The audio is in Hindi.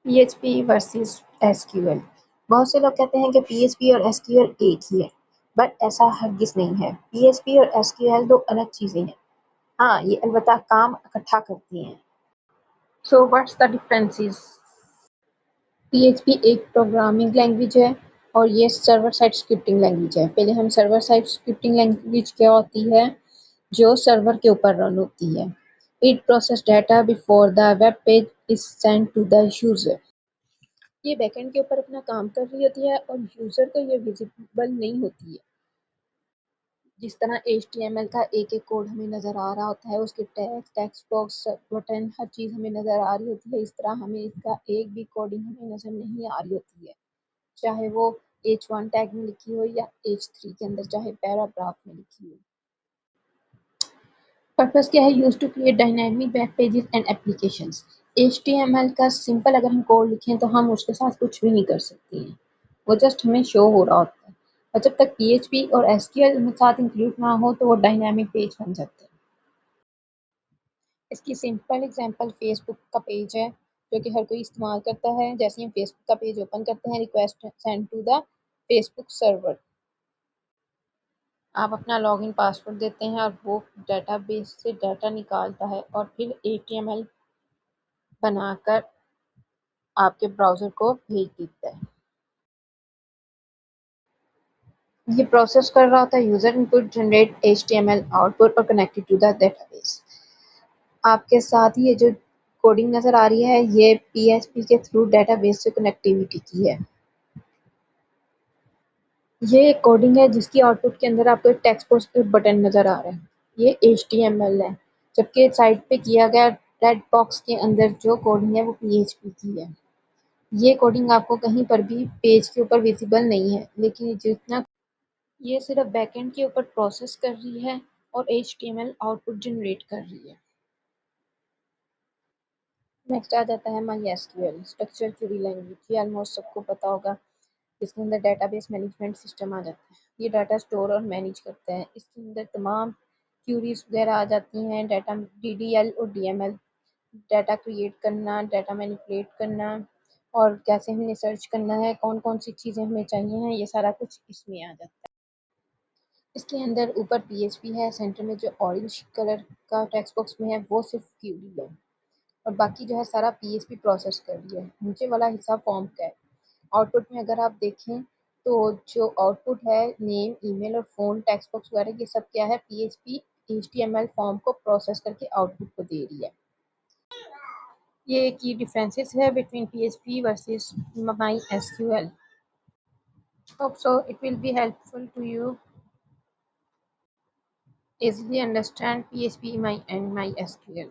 PHP versus SQL। बहुत से लोग कहते हैं कि PHP और SQL एक ही है, बट ऐसा हरगिज नहीं है। PHP और SQL दो अलग चीजें हैं। हाँ, ये अलबत्ता काम इकट्ठा करती हैं। So what's the differences? PHP एक प्रोग्रामिंग लैंग्वेज है और ये सर्वर साइड स्क्रिप्टिंग लैंग्वेज है। पहले हम सर्वर साइड स्क्रिप्टिंग लैंग्वेज क्या होती है, जो सर्वर के ऊपर रन होती है। It process data before the web page is send to the user. ये बैकएंड के ऊपर अपना काम कर रही होती है और यूजर को ये विजिबल नहीं होती है। जिस तरह HTML का एक एक कोड हमें नज़र आ रहा होता है, उसके टैग, टेक्स्ट बॉक्स, बटन, हर चीज़ हमें नज़र आ रही होती है, इस तरह हमें इसका एक भी कोडिंग हमें नज़र नहीं आ रही होती है, चाहे वो H1 टैग में लिखी हो या H3 के अंदर, चाहे पैराग्राफ में लिखी हो। पर्पस क्या है? Use to create dynamic web pages and applications. HTML का सिंपल अगर हम कोड लिखें तो हम उसके साथ कुछ भी नहीं कर सकते हैं, वो जस्ट हमें शो हो रहा होता है। और जब तक PHP और SQL साथ इंक्लूड ना हो तो वो डायनामिक पेज बन जाते हैं। इसकी सिंपल एग्जांपल फेसबुक का पेज है, जो कि हर कोई इस्तेमाल करता है। जैसे ही हम फेसबुक का पेज ओपन करते हैं, request send to the Facebook server. आप अपना लॉगिन पासवर्ड देते हैं और वो डेटाबेस से डाटा निकालता है और फिर HTML बनाकर आपके ब्राउज़र को भेज देता है। ये प्रोसेस कर रहा होता है user input, generate HTML output और कनेक्टेड टू द डेटाबेस। आपके साथ ये जो कोडिंग नज़र आ रही है, ये PHP के थ्रू डेटाबेस से कनेक्टिविटी की है। ये एक कोडिंग है जिसकी आउटपुट के अंदर आपको एक टेक्स्ट बॉक्स पे बटन नज़र आ रहा है, ये HTML है। जबकि साइड पे किया गया रेड बॉक्स के अंदर जो कोडिंग है वो PHP की है। ये कोडिंग आपको कहीं पर भी पेज के ऊपर विजिबल नहीं है, लेकिन जितना ये सिर्फ बैकएंड के ऊपर प्रोसेस कर रही है और HTML आउटपुट जनरेट कर रही है। नेक्स्ट आ जाता है MySQL, स्ट्रक्चर क्वेरी लैंग्वेज। ये ऑलमोस्ट सबको पता होगा, जिसके अंदर डेटाबेस मैनेजमेंट सिस्टम आ जाता है। ये डाटा स्टोर और मैनेज करता है। इसके अंदर तमाम क्यूरीज वगैरह आ जाती हैं, डाटा DDL और DML, डाटा क्रिएट करना, डाटा मैनिपुलेट करना और कैसे हमें सर्च करना है, कौन कौन सी चीज़ें हमें चाहिए हैं, ये सारा कुछ इसमें आ जाता है। इसके अंदर ऊपर PHP है, सेंटर में जो ऑरेंज कलर का टेक्स्ट बॉक्स में है वो सिर्फ क्यूरी है और बाकी जो है सारा PHP प्रोसेस कर रही है। नीचे वाला हिस्सा फॉर्म का है। आउटपुट में अगर आप देखें तो जो आउटपुट है, नेम, ईमेल और फ़ोन, टेक्स्ट बॉक्स वगैरह, ये सब क्या है, PHP HTML फॉर्म को प्रोसेस करके आउटपुट को दे रही है। ये की डिफरेंसेस है between PHP versus MySQL. Hope so it will be helpful to you easily understand PHP and MySQL.